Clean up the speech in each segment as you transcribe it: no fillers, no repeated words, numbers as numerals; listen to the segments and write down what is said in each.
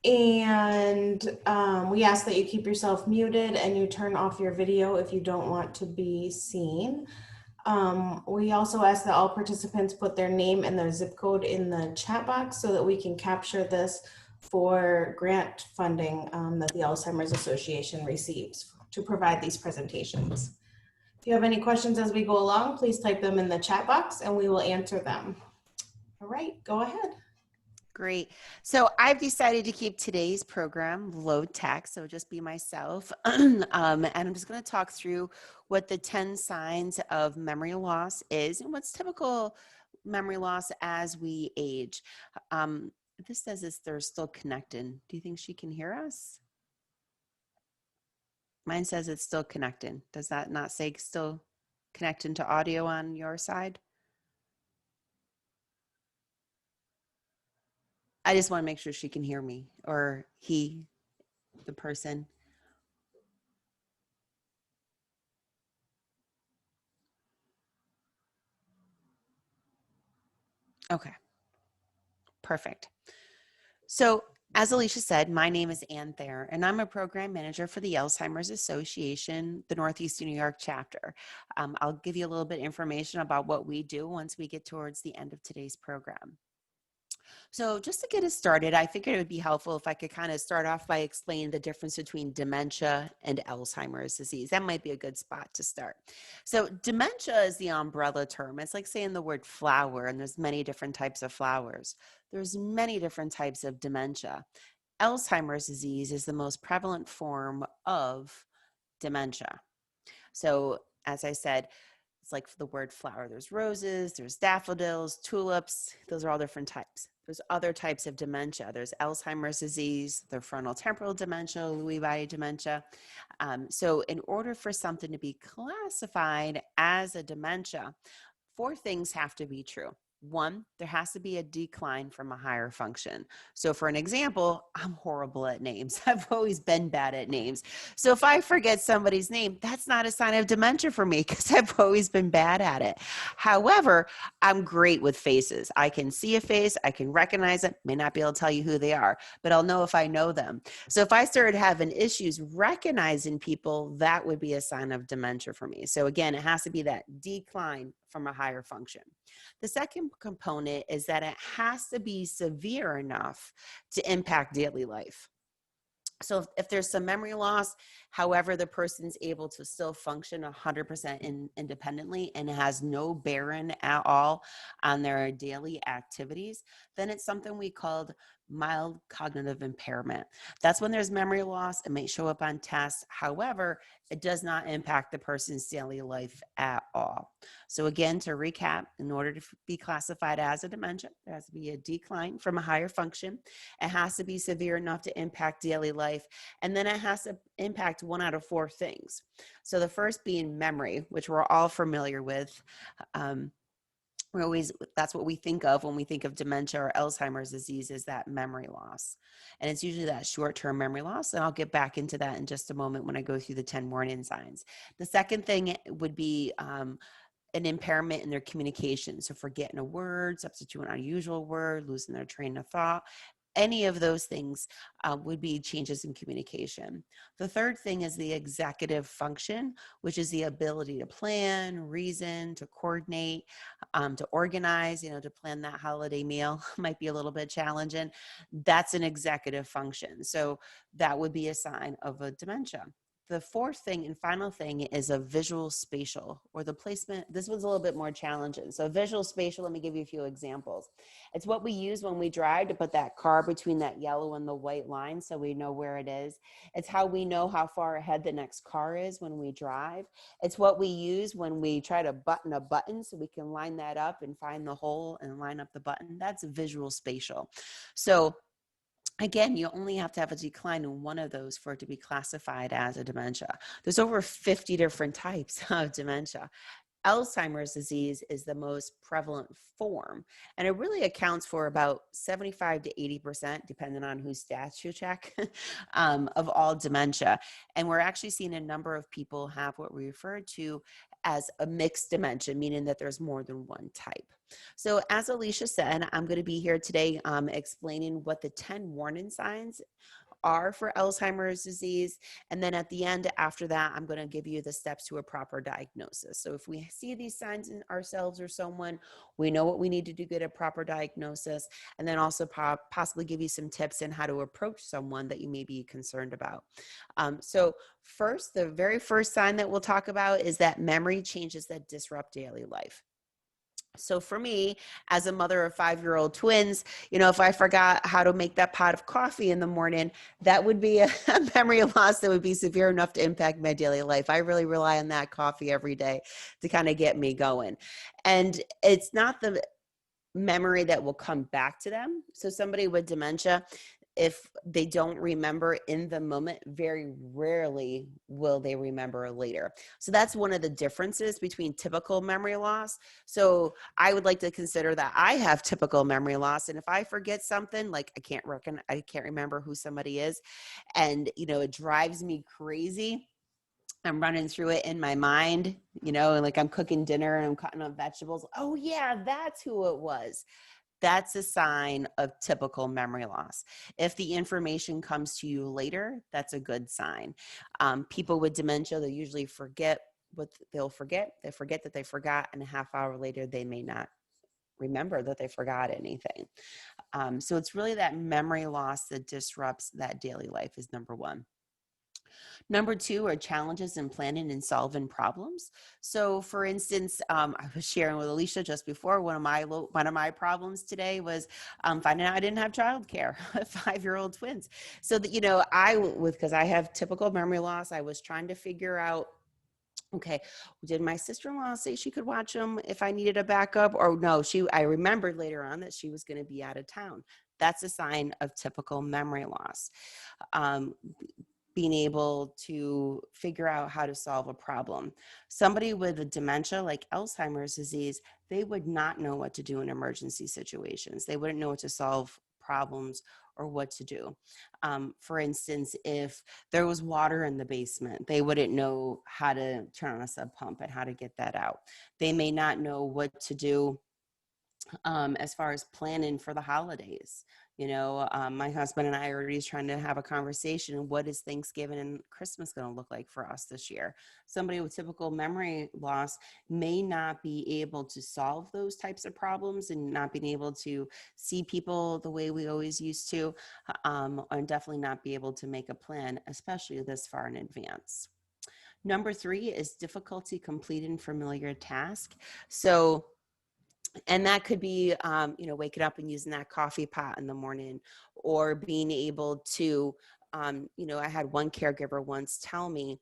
And we ask that you keep yourself muted and you turn off your video if you don't want to be seen. We also ask that all participants put their name and their zip code in the chat box so that we can capture this for grant funding that the Alzheimer's Association receives to provide these presentations. If you have any questions as we go along, please type them in the chat box and we will answer them. All right, go ahead. Great. So I've decided to keep today's program low tech, so just be myself. And I'm just going to talk through what the 10 signs of memory loss is and what's typical memory loss as we age. This says they're still connecting. Do you think she can hear us? Mine says it's still connecting. Does that not say still connecting to audio on your side? I just want to make sure she can hear me, or he, the person. Okay, perfect. So as Alicia said, my name is Thayer, and I'm a program manager for the Alzheimer's Association, the Northeast New York chapter. I'll give you a little bit of information about what we do once we get towards the end of today's program. So just to get us started, I figured it would be helpful if I could kind of start off by explaining the difference between dementia and Alzheimer's disease. That might be a good spot to start. So dementia is the umbrella term. It's like saying the word flower, and there's many different types of flowers. There's many different types of dementia. Alzheimer's disease is the most prevalent form of dementia. So as I said, it's like the word flower. There's roses, there's daffodils, tulips. Those are all different types. There's other types of dementia. There's Alzheimer's disease, the frontal temporal dementia, Lewy body dementia. So in order for something to be classified as a dementia, 4 things have to be true. 1, there has to be a decline from a higher function. So for an example, I'm horrible at names. I've always been bad at names. So if I forget somebody's name, that's not a sign of dementia for me because I've always been bad at it. However, I'm great with faces. I can see a face, I can recognize it, may not be able to tell you who they are, but I'll know if I know them. So if I started having issues recognizing people, that would be a sign of dementia for me. So again, it has to be that decline from a higher function. The second component is that it has to be severe enough to impact daily life. So if there's some memory loss, however, the person's able to still function 100% independently and has no bearing at all on their daily activities, then it's something we called mild cognitive impairment. That's when there's memory loss. It may show up on tests. However, it does not impact the person's daily life at all. So again, to recap, in order to be classified as a dementia, there has to be a decline from a higher function. It has to be severe enough to impact daily life. And then it has to impact 1 out of 4 things. So the first being memory, which we're all familiar with. That's what we think of when we think of dementia or Alzheimer's disease, is that memory loss. And it's usually that short-term memory loss. And I'll get back into that in just a moment when I go through the 10 warning signs. The second thing would be an impairment in their communication. So forgetting a word, substituting an unusual word, losing their train of thought. Any of those things would be changes in communication. The third thing is the executive function, which is the ability to plan, reason, to coordinate, to organize, to plan that holiday meal might be a little bit challenging. That's an executive function. So that would be a sign of a dementia. The fourth thing and final thing is a visual spatial, or the placement. This one's a little bit more challenging. So visual spatial, let me give you a few examples. It's what we use when we drive to put that car between that yellow and the white line so we know where it is. It's how we know how far ahead the next car is when we drive. It's what we use when we try to button a button so we can line that up and find the hole and line up the button. That's visual spatial. So again, you only have to have a decline in 1 of those for it to be classified as a dementia. There's over 50 different types of dementia. Alzheimer's disease is the most prevalent form, and it really accounts for about 75 to 80%, depending on whose stats you check, of all dementia. And we're actually seeing a number of people have what we refer to as a mixed dementia, meaning that there's more than one type. So as Alicia said, I'm going to be here today explaining what the 10 warning signs are for Alzheimer's disease. And then at the end, after that, I'm going to give you the steps to a proper diagnosis. So if we see these signs in ourselves or someone, we know what we need to do to get a proper diagnosis, and then also possibly give you some tips on how to approach someone that you may be concerned about. So first, the very first sign that we'll talk about is that memory changes that disrupt daily life. So for me, as a mother of 5-year-old twins, if I forgot how to make that pot of coffee in the morning, that would be a memory loss that would be severe enough to impact my daily life. I really rely on that coffee every day to kind of get me going. And it's not the memory that will come back to them. So somebody with dementia, if they don't remember in the moment, very rarely will they remember later. So that's one of the differences between typical memory loss. So I would like to consider that I have typical memory loss. And if I forget something, like I can't remember who somebody is, and it drives me crazy. I'm running through it in my mind, and like I'm cooking dinner and I'm cutting up vegetables. Oh yeah, that's who it was. That's a sign of typical memory loss. If the information comes to you later, that's a good sign. People with dementia, they usually forget what they'll forget. They forget that they forgot, and a half hour later, they may not remember that they forgot anything. So it's really that memory loss that disrupts that daily life is number one. Number two are challenges in planning and solving problems. So, for instance, I was sharing with Alicia just before one of my problems today was finding out I didn't have childcare, 5-year-old twins. So that because I have typical memory loss, I was trying to figure out. Okay, did my sister-in-law say she could watch them if I needed a backup, or no? I remembered later on that she was going to be out of town. That's a sign of typical memory loss. Um, Being able to figure out how to solve a problem. Somebody with a dementia like Alzheimer's disease, they would not know what to do in emergency situations. They wouldn't know what to solve problems or what to do. For instance, if there was water in the basement, they wouldn't know how to turn on a sub pump and how to get that out. They may not know what to do as far as planning for the holidays. My husband and I are already trying to have a conversation. What is Thanksgiving and Christmas going to look like for us this year? Somebody with typical memory loss may not be able to solve those types of problems and not being able to see people the way we always used to, and definitely not be able to make a plan, especially this far in advance. Number three is difficulty completing familiar task. And that could be, waking up and using that coffee pot in the morning, or being able to, I had one caregiver once tell me,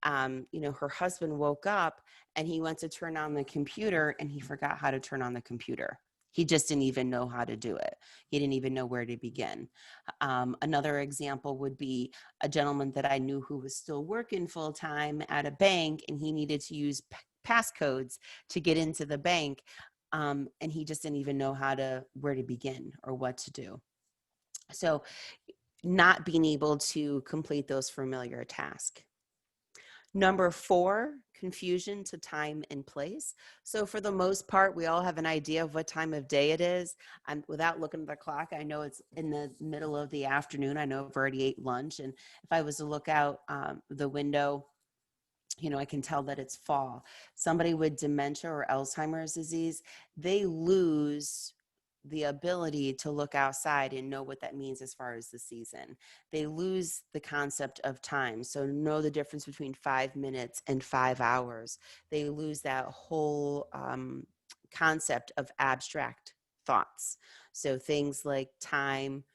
her husband woke up and he went to turn on the computer and he forgot how to turn on the computer. He just didn't even know how to do it. He didn't even know where to begin. Another example would be a gentleman that I knew who was still working full time at a bank, and he needed to use passcodes to get into the bank. And he just didn't even know where to begin or what to do. So not being able to complete those familiar tasks. Number four, confusion to time and place. So for the most part, we all have an idea of what time of day it is. And without looking at the clock, I know it's in the middle of the afternoon. I know I've already ate lunch. And if I was to look out the window, I can tell that it's fall. Somebody with dementia or Alzheimer's disease, they lose the ability to look outside and know what that means as far as the season. They lose the concept of time. So know the difference between 5 minutes and 5 hours. They lose that whole concept of abstract thoughts. So things like time,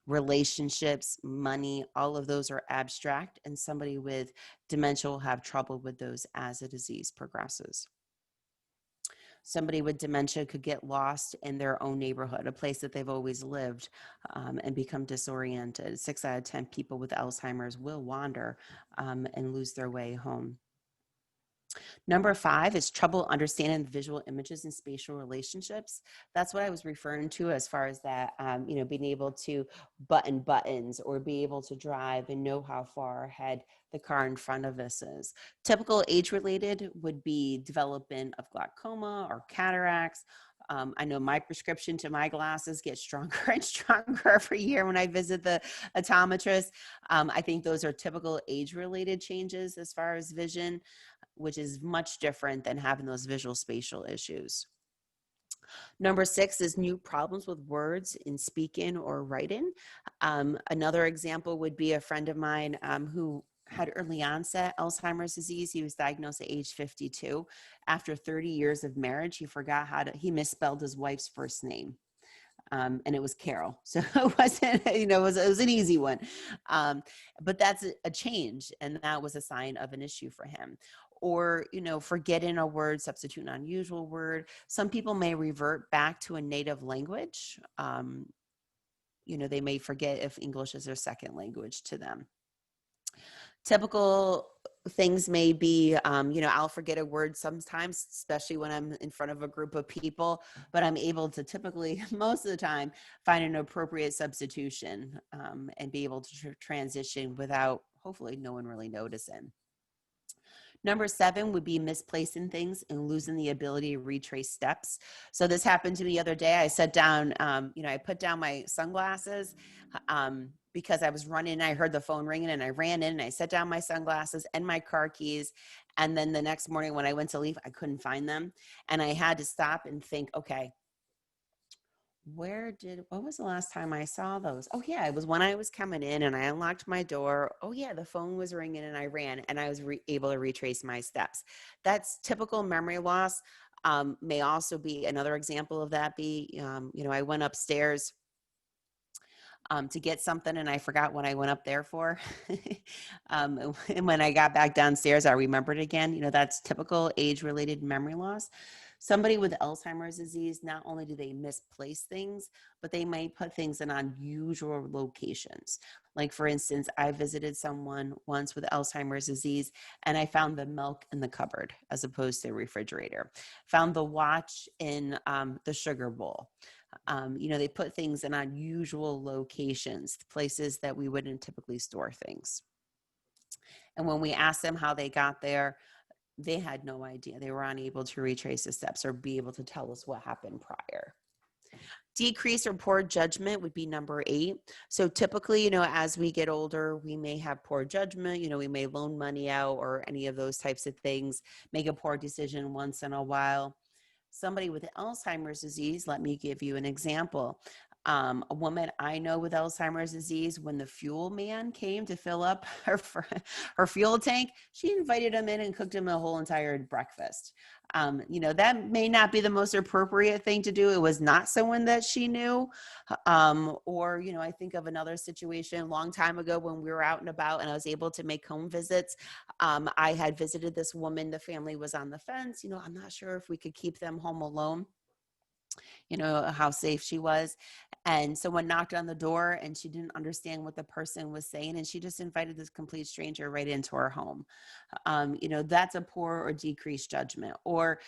relationships, money, all of those are abstract, and somebody with dementia will have trouble with those as the disease progresses. Somebody with dementia could get lost in their own neighborhood, a place that they've always lived, and become disoriented. 6 out of 10 people with Alzheimer's will wander and lose their way home. Number 5 is trouble understanding the visual images and spatial relationships. That's what I was referring to as far as that, being able to button buttons or be able to drive and know how far ahead the car in front of us is. Typical age-related would be development of glaucoma or cataracts. I know my prescription to my glasses gets stronger and stronger every year when I visit the optometrist. I think those are typical age-related changes as far as vision, which is much different than having those visual spatial issues. Number 6 is new problems with words in speaking or writing. Another example would be a friend of mine who had early onset Alzheimer's disease. He was diagnosed at age 52. After 30 years of marriage, he misspelled his wife's first name. And it was Carol. So it wasn't, it was an easy one. But that's a change. And that was a sign of an issue for him. Or, forgetting a word, substitute an unusual word. Some people may revert back to a native language. They may forget if English is their second language to them. Typical things may be, I'll forget a word sometimes, especially when I'm in front of a group of people, but I'm able to typically, most of the time, find an appropriate substitution and be able to transition without, hopefully, no one really noticing. Number 7 would be misplacing things and losing the ability to retrace steps. So this happened to me the other day. I sat down, I put down my sunglasses because I was running. I heard the phone ringing and I ran in and I set down my sunglasses and my car keys. And then the next morning when I went to leave, I couldn't find them. And I had to stop and think, okay, what was the last time I saw those? Oh yeah, it was when I was coming in and I unlocked my door. Oh yeah, the phone was ringing and I ran and I was able to retrace my steps. That's typical memory loss. May also be another example of that I went upstairs to get something and I forgot what I went up there for. And when I got back downstairs, I remembered again. That's typical age-related memory loss. Somebody with Alzheimer's disease, not only do they misplace things, but they might put things in unusual locations. Like, for instance, I visited someone once with Alzheimer's disease and I found the milk in the cupboard as opposed to a refrigerator. Found the watch in the sugar bowl. They put things in unusual locations, places that we wouldn't typically store things. And when we asked them how they got there, they had no idea. They were unable to retrace the steps or be able to tell us what happened prior. Decrease or poor judgment would be number 8. So typically, as we get older, we may have poor judgment. We may loan money out or any of those types of things, make a poor decision once in a while. Somebody with Alzheimer's disease, let me give you an example. A woman I know with Alzheimer's disease, when the fuel man came to fill up her fuel tank, she invited him in and cooked him a whole entire breakfast. That may not be the most appropriate thing to do. It was not someone that she knew. I think of another situation a long time ago when we were out and about and I was able to make home visits. I had visited this woman. The family was on the fence. I'm not sure if we could keep them home alone. How safe she was. And someone knocked on the door and she didn't understand what the person was saying. And she just invited this complete stranger right into her home. That's a poor or decreased judgment. Or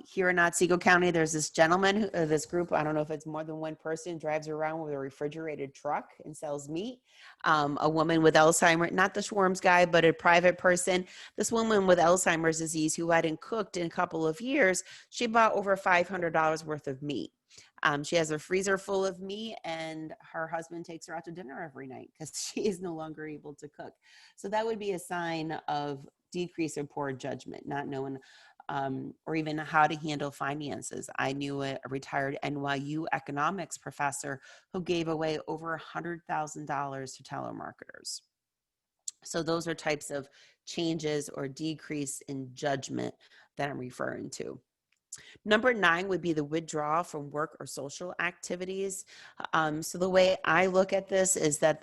here in Otsego County, there's this gentleman, this group, I don't know if it's more than one person, drives around with a refrigerated truck and sells meat. A woman with Alzheimer's, not the Schwarms guy, but a private person. This woman with Alzheimer's disease who hadn't cooked in a couple of years, she bought over $500 worth of meat. She has a freezer full of meat and her husband takes her out to dinner every night because she is no longer able to cook. So that would be a sign of decrease or poor judgment, not knowing or even how to handle finances. I knew a retired NYU economics professor who gave away over $100,000 to telemarketers. So those are types of changes or decrease in judgment that I'm referring to. Number 9 would be the withdrawal from work or social activities. So the way I look at this is that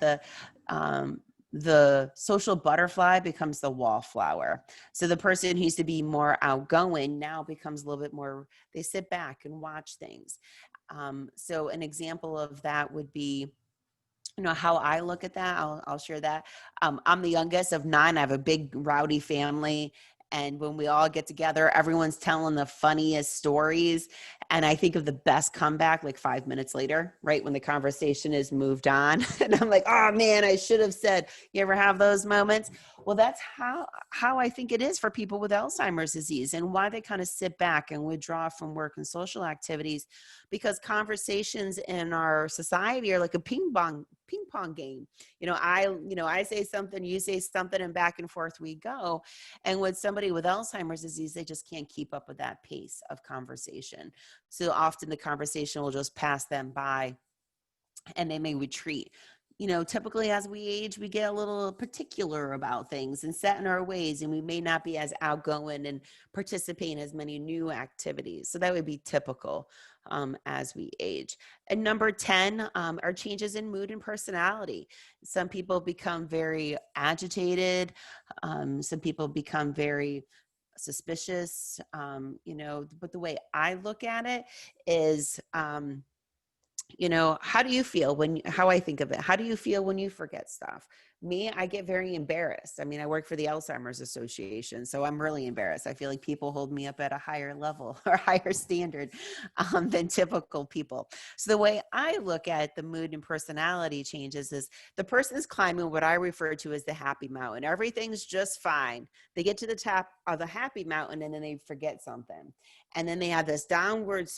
the social butterfly becomes the wallflower. So the person who used to be more outgoing now becomes a little bit more, they sit back and watch things. So an example of that would be, how I look at that. I'll share that. I'm the youngest of 9. I have a big rowdy family. And when we all get together, everyone's telling the funniest stories. And I think of the best comeback like 5 minutes later, right when the conversation is moved on. And I'm like, oh man, I should have said, you ever have those moments? Well, that's how I think it is for people with Alzheimer's disease, and why they kind of sit back and withdraw from work and social activities, because conversations in our society are like a ping pong game. I say something, you say something, and back and forth we go. And with somebody with Alzheimer's disease, they just can't keep up with that pace of conversation. So often the conversation will just pass them by and they may retreat. Typically as we age, we get a little particular about things and set in our ways, and we may not be as outgoing and participate in as many new activities. So that would be typical as we age. And number 10 are changes in mood and personality. Some people become very agitated. Some people become very suspicious. But the way I look at it is, how do you feel how I think of it? How do you feel when you forget stuff? Me, I get very embarrassed. I mean, I work for the Alzheimer's Association, so I'm really embarrassed. I feel like people hold me up at a higher level or higher standard than typical people. So the way I look at the mood and personality changes is the person is climbing what I refer to as the happy mountain. Everything's just fine. They get to the top of the happy mountain and then they forget something. And then they have this downward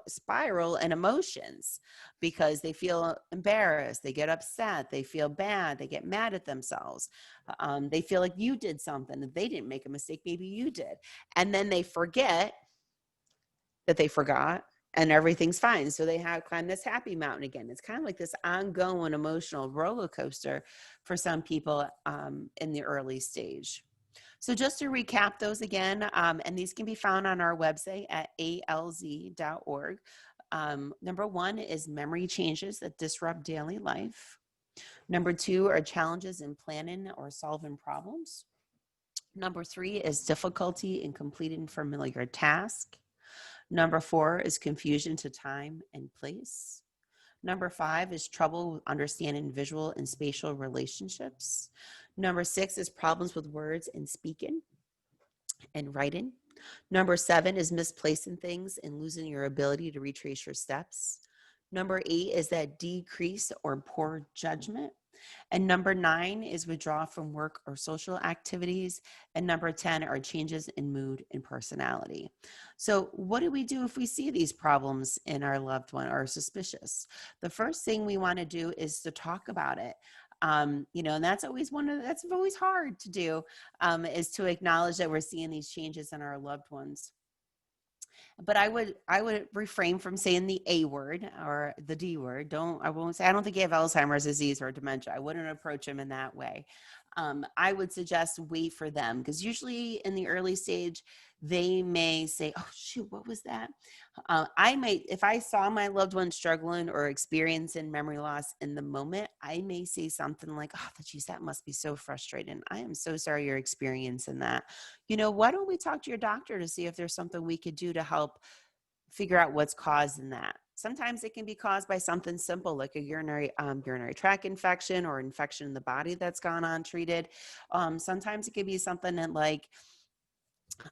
spiral in emotions because they feel embarrassed, they get upset, they feel bad, they get mad at themselves. They feel like you did something, that they didn't make a mistake, maybe you did. And then they forget that they forgot and everything's fine. So they have climbed this happy mountain again. It's kind of like this ongoing emotional roller coaster for some people in the early stage. So just to recap those again, and these can be found on our website at alz.org. Number 1 is memory changes that disrupt daily life. Number 2 are challenges in planning or solving problems. Number 3 is difficulty in completing familiar tasks. Number 4 is confusion to time and place. Number 5 is trouble understanding visual and spatial relationships. Number 6 is problems with words and speaking and writing. Number 7 is misplacing things and losing your ability to retrace your steps. Number 8 is that decrease or poor judgment. And number 9 is withdrawal from work or social activities. And number 10 are changes in mood and personality. So what do we do if we see these problems in our loved one or are suspicious? The first thing we want to do is to talk about it. And that's always that's always hard to do, is to acknowledge that we're seeing these changes in our loved ones. But I would refrain from saying the A word or the D word. I won't say, I don't think you have Alzheimer's disease or dementia. I wouldn't approach them in that way. I would suggest wait for them, because usually in the early stage, they may say, oh shoot, what was that? If I saw my loved one struggling or experiencing memory loss in the moment, I may say something like, oh, geez, that must be so frustrating. I am so sorry you're experiencing that. Why don't we talk to your doctor to see if there's something we could do to help figure out what's causing that. Sometimes it can be caused by something simple like a urinary tract infection or infection in the body that's gone untreated. Sometimes it could be something like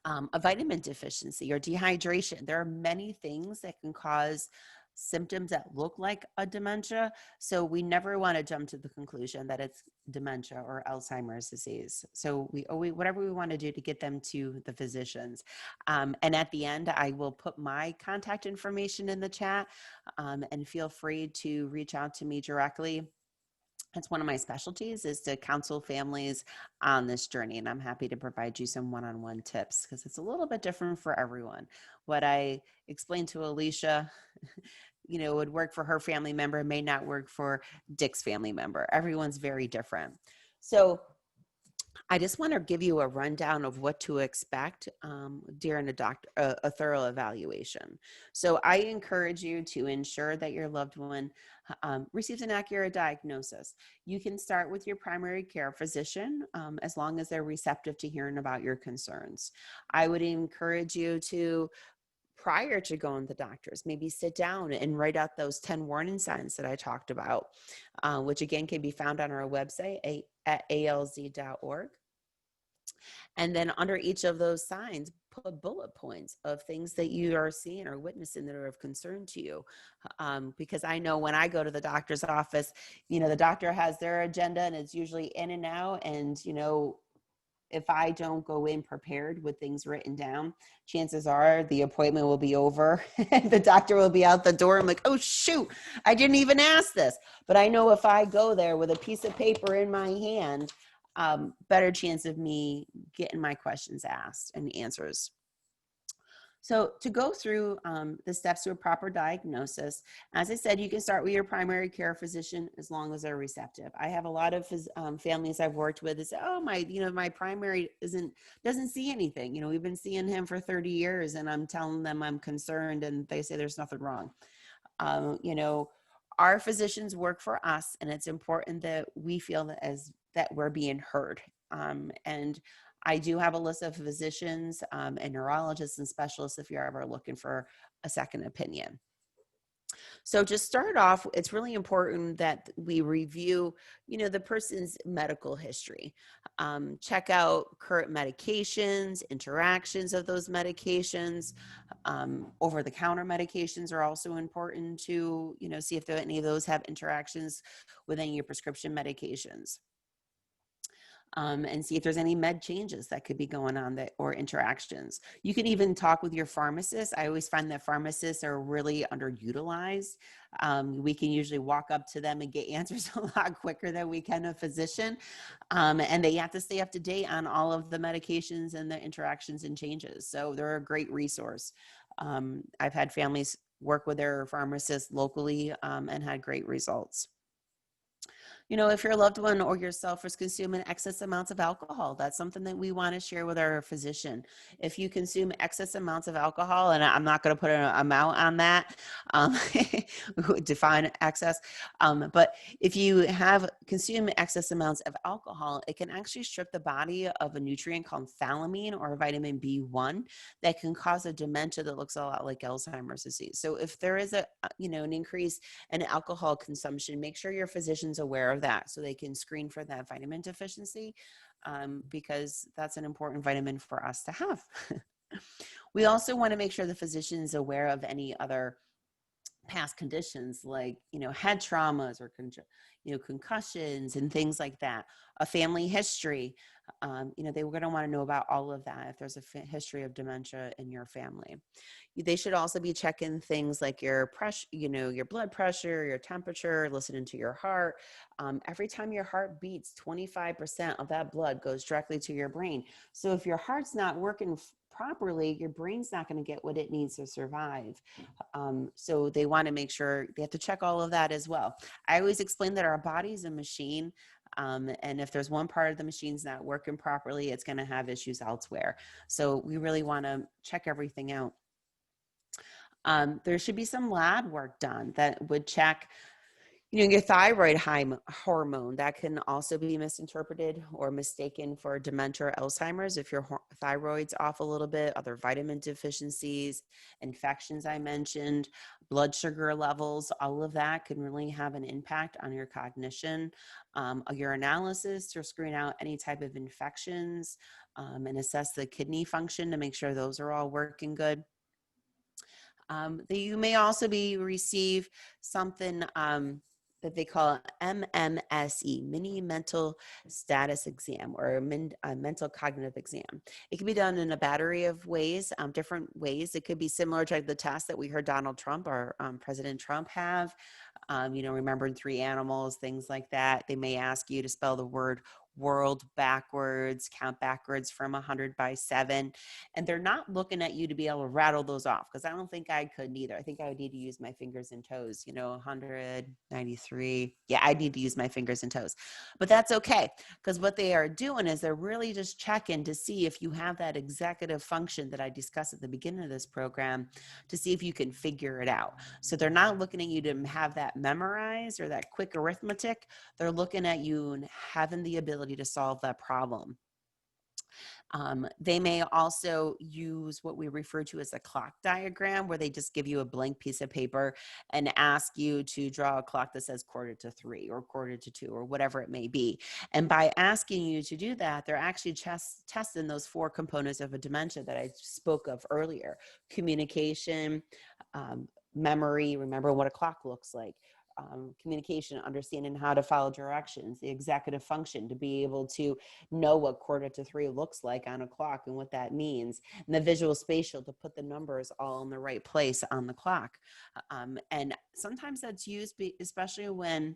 a vitamin deficiency or dehydration. There are many things that can cause symptoms that look like a dementia. So we never want to jump to the conclusion that it's dementia or Alzheimer's disease. So whatever we want to do to get them to the physicians. And at the end, I will put my contact information in the chat, and feel free to reach out to me directly. It's one of my specialties, is to counsel families on this journey. And I'm happy to provide you some one-on-one tips, because it's a little bit different for everyone. What I explained to Alicia, would work for her family member, may not work for Dick's family member. Everyone's very different. So I just want to give you a rundown of what to expect during a thorough evaluation. So I encourage you to ensure that your loved one receives an accurate diagnosis. You can start with your primary care physician, as long as they're receptive to hearing about your concerns. I would encourage you to, prior to going to the doctors, maybe sit down and write out those 10 warning signs that I talked about, which again can be found on our website at alz.org. And then under each of those signs, put bullet points of things that you are seeing or witnessing that are of concern to you. Because I know when I go to the doctor's office, the doctor has their agenda and it's usually in and out. And, if I don't go in prepared with things written down, chances are the appointment will be over and the doctor will be out the door. I'm like, oh, shoot, I didn't even ask this. But I know if I go there with a piece of paper in my hand, better chance of me getting my questions asked and answers. So to go through the steps to a proper diagnosis, as I said, you can start with your primary care physician as long as they're receptive. I have a lot of families I've worked with that say, oh, my primary doesn't see anything. We've been seeing him for 30 years and I'm telling them I'm concerned and they say there's nothing wrong. Our physicians work for us and it's important that we feel that we're being heard. And I do have a list of physicians and neurologists and specialists if you're ever looking for a second opinion. So to start off, it's really important that we review, the person's medical history. Check out current medications, interactions of those medications. Over-the-counter medications are also important to, see if any of those have interactions with any of your prescription medications. And see if there's any med changes that could be going on or interactions. You can even talk with your pharmacist. I always find that pharmacists are really underutilized. We can usually walk up to them and get answers a lot quicker than we can a physician. And they have to stay up to date on all of the medications and the interactions and changes. So they're a great resource. I've had families work with their pharmacist locally and had great results. If your loved one or yourself is consuming excess amounts of alcohol, that's something that we want to share with our physician. If you consume excess amounts of alcohol, and I'm not going to put an amount on that, define excess, but if you have consumed excess amounts of alcohol, it can actually strip the body of a nutrient called phthalimine or vitamin B1 that can cause a dementia that looks a lot like Alzheimer's disease. So if there is an increase in alcohol consumption, make sure your physician's aware of that so they can screen for that vitamin deficiency because that's an important vitamin for us to have. We also want to make sure the physician is aware of any other past conditions like, head traumas or, concussions and things like that, a family history. They were going to want to know about all of that if there's a history of dementia in your family. They should also be checking things like your pressure, your blood pressure, your temperature, listening to your heart. Every time your heart beats, 25% of that blood goes directly to your brain. So if your heart's not working properly, your brain's not going to get what it needs to survive. So they want to make sure they have to check all of that as well. I always explain that our body's a machine. And if there's one part of the machine's not working properly, it's going to have issues elsewhere. So we really want to check everything out. There should be some lab work done that would check your thyroid hormone. That can also be misinterpreted or mistaken for dementia or Alzheimer's if your thyroid's off a little bit, other vitamin deficiencies, infections I mentioned, blood sugar levels, all of that can really have an impact on your cognition. Your analysis to screen out any type of infections and assess the kidney function to make sure those are all working good. You may also receive something that they call MMSE, mini mental status exam, or a mental cognitive exam. It can be done in a battery of ways, different ways. It could be similar to the test that we heard Donald Trump or President Trump have. Remembering 3 animals, things like that. They may ask you to spell the word world backwards, count backwards from 100 by 7. And they're not looking at you to be able to rattle those off, because I don't think I could either. I think I would need to use my fingers and toes, 193. Yeah, I need to use my fingers and toes. But that's okay, because what they are doing is they're really just checking to see if you have that executive function that I discussed at the beginning of this program, to see if you can figure it out. So they're not looking at you to have that memorized or that quick arithmetic. They're looking at you and having the ability to solve that problem. They may also use what we refer to as a clock diagram, where they just give you a blank piece of paper and ask you to draw a clock that says 1:45 or 1:45 or whatever it may be. And by asking you to do that, they're actually testing those four components of a dementia that I spoke of earlier: communication, memory, remember what a clock looks like, communication, understanding how to follow directions, the executive function, to be able to know what 1:45 looks like on a clock and what that means, and the visual spatial, to put the numbers all in the right place on the clock. And sometimes that's used, especially when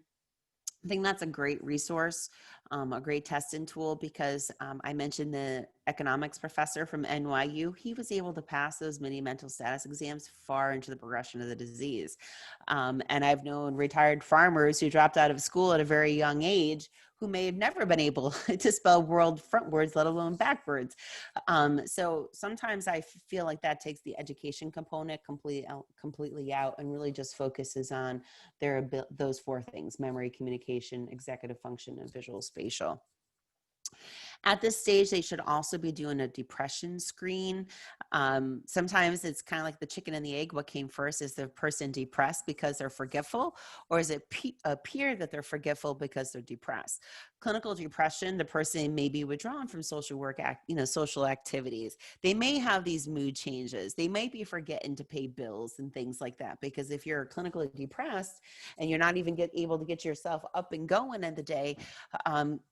I think that's a great resource, a great testing tool, because I mentioned the economics professor from NYU. He was able to pass those mini mental status exams far into the progression of the disease. And I've known retired farmers who dropped out of school at a very young age who may have never been able to spell world frontwards, let alone backwards. So sometimes I feel like that takes the education component completely out and really just focuses on those four things: memory, communication, executive function, and visual spatial. At this stage, they should also be doing a depression screen. Sometimes it's kind of like the chicken and the egg. What came first? Is the person depressed because they're forgetful, or is it appear that they're forgetful because they're depressed? Clinical depression, the person may be withdrawn from social work, social activities. They may have these mood changes. They might be forgetting to pay bills and things like that. Because if you're clinically depressed and you're not even able to get yourself up and going in the day,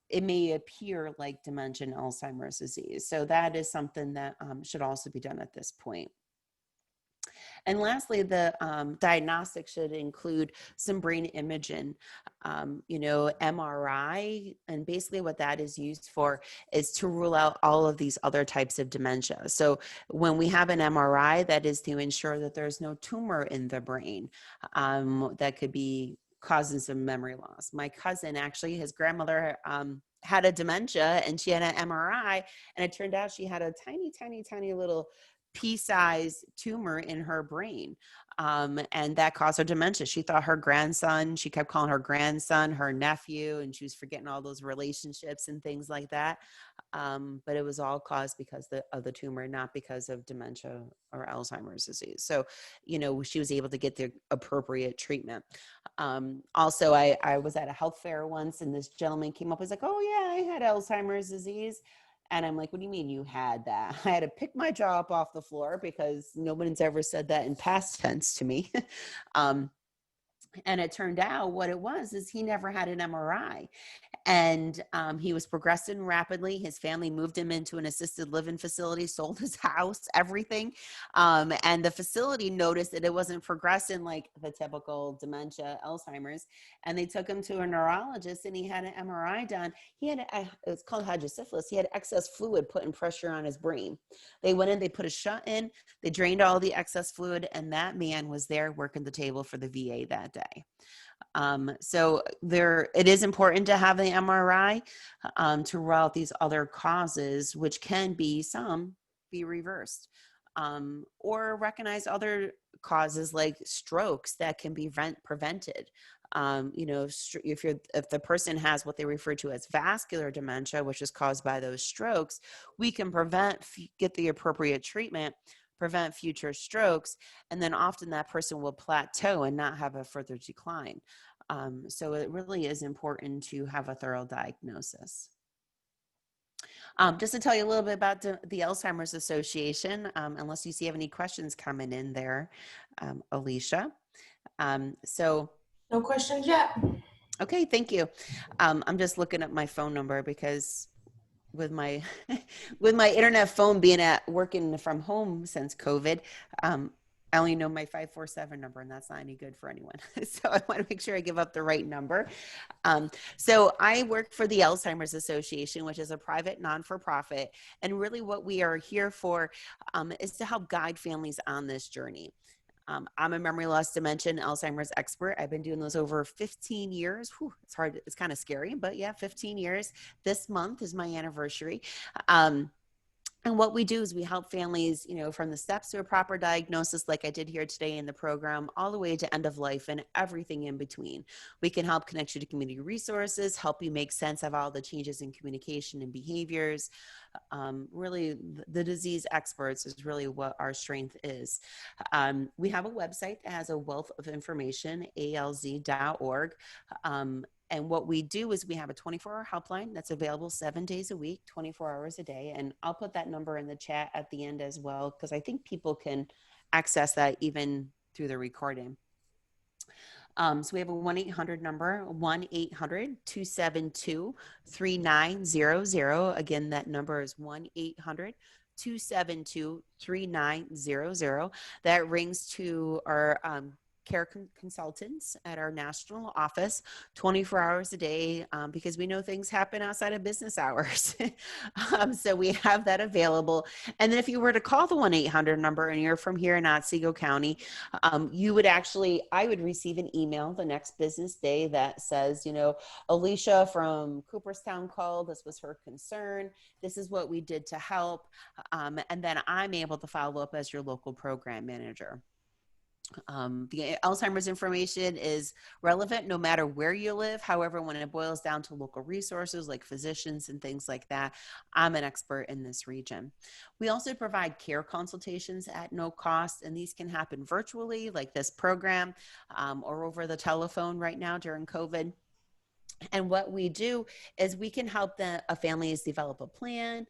it may appear like dementia and Alzheimer's disease. So that is something that should also be done at this point. And lastly, the diagnostic should include some brain imaging, MRI. And basically what that is used for is to rule out all of these other types of dementia. So when we have an MRI, that is to ensure that there's no tumor in the brain that could be causing some memory loss. My cousin, actually, his grandmother had a dementia, and she had an MRI, and it turned out she had a tiny, tiny, tiny little pea-sized tumor in her brain. And that caused her dementia. She thought her grandson, she kept calling her grandson, her nephew, and she was forgetting all those relationships and things like that. But it was all caused because of the tumor, not because of dementia or Alzheimer's disease. So, she was able to get the appropriate treatment. Also, I was at a health fair once, and this gentleman came up, was like, "Oh yeah, I had Alzheimer's disease." And I'm like, "What do you mean you had that?" I had to pick my jaw up off the floor because nobody's ever said that in past tense to me. And it turned out what it was is he never had an MRI. And he was progressing rapidly. His family moved him into an assisted living facility, sold his house, everything. And the facility noticed that it wasn't progressing like the typical dementia, Alzheimer's. And they took him to a neurologist, and he had an MRI done. He had, it's called hydrocephalus. He had excess fluid putting pressure on his brain. They went in, they put a shunt in, they drained all the excess fluid, and that man was there working the table for the VA that day. So it is important to have the MRI to rule out these other causes, which can be reversed, or recognize other causes like strokes that can be prevented. If the person has what they refer to as vascular dementia, which is caused by those strokes, we can get the appropriate treatment, prevent future strokes, and then often that person will plateau and not have a further decline. So it really is important to have a thorough diagnosis. Just to tell you a little bit about the Alzheimer's Association, unless you have any questions coming in there, Alicia. No questions yet. Okay, thank you. I'm just looking at my phone number because with my internet phone being working from home since COVID, I only know my 547 number, and that's not any good for anyone. So I want to make sure I give up the right number. So I work for the Alzheimer's Association, which is a private non-for-profit. And really what we are here for is to help guide families on this journey. I'm a memory loss, dementia, and Alzheimer's expert. I've been doing those over 15 years. Whew, it's hard. It's kind of scary, but yeah, 15 years. This month is my anniversary. And what we do is we help families, you know, from the steps to a proper diagnosis, like I did here today in the program, all the way to end of life and everything in between. We can help connect you to community resources, help you make sense of all the changes in communication and behaviors. Really, the disease experts is really what our strength is. We have a website that has a wealth of information, alz.org. And what we do is we have a 24-hour helpline that's available 7 days a week, 24 hours a day. And I'll put that number in the chat at the end as well, because I think people can access that even through the recording. So we have a 1-800 number, 1-800-272-3900. Again, that number is 1-800-272-3900. That rings to our care consultants at our national office 24 hours a day, because we know things happen outside of business hours. So we have that available. And then if you were to call the 1-800 number and you're from here in Otsego County, you would actually, I would receive an email the next business day that says, you know, Alicia from Cooperstown called. This was her concern. This is what we did to help. And then I'm able to follow up as your local program manager. The Alzheimer's information is relevant no matter where you live. However, when it boils down to local resources like physicians and things like that, I'm an expert in this region. We also provide care consultations at no cost, and these can happen virtually like this program, or over the telephone right now during COVID. And what we do is we can help families develop a plan,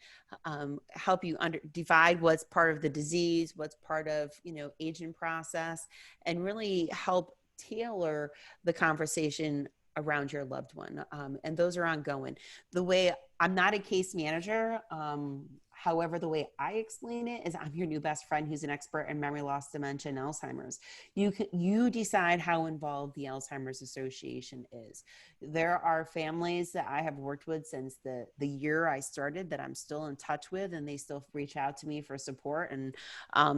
help you divide what's part of the disease, what's part of, you know, aging process, and really help tailor the conversation around your loved one. And those are ongoing. The way I'm not a case manager, however, the way I explain it is I'm your new best friend who's an expert in memory loss, dementia, and Alzheimer's. You decide how involved the Alzheimer's Association is. There are families that I have worked with since the year I started that I'm still in touch with, and they still reach out to me for support. And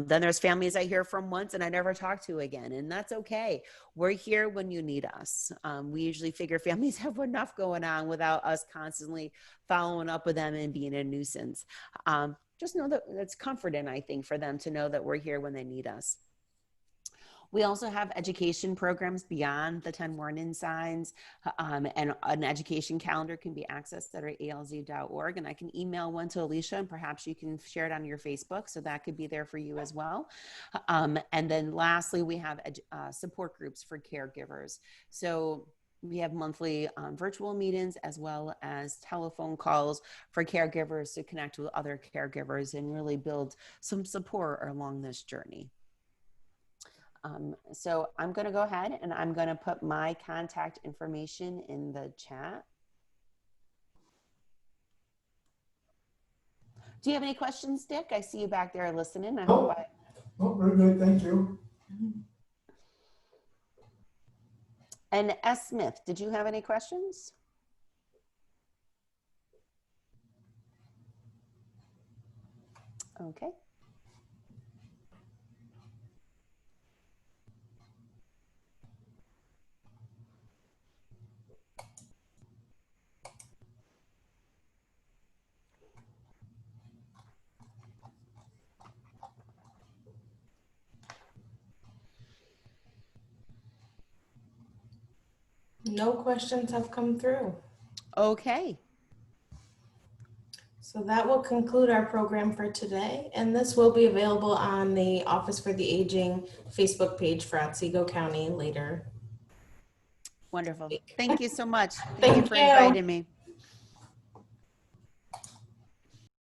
then there's families I hear from once and I never talk to again, and that's okay. We're here when you need us. We usually figure families have enough going on without us constantly following up with them and being a nuisance. Just know that it's comforting, I think, for them to know that we're here when they need us. We also have education programs beyond the 10 warning signs, and an education calendar can be accessed at our alz.org. And I can email one to Alicia, and perhaps you can share it on your Facebook, so that could be there for you as well. And then lastly, we have support groups for caregivers. So we have monthly virtual meetings as well as telephone calls for caregivers to connect with other caregivers and really build some support along this journey. So I'm going to go ahead and I'm going to put my contact information in the chat. Do you have any questions, Dick? I see you back there listening. Oh, very good. Thank you. And S. Smith, did you have any questions? Okay. No questions have come through. Okay. So that will conclude our program for today, and this will be available on the Office for the Aging Facebook page for Otsego County later. Wonderful. Thank you so much. Thank Thank you for you. inviting me.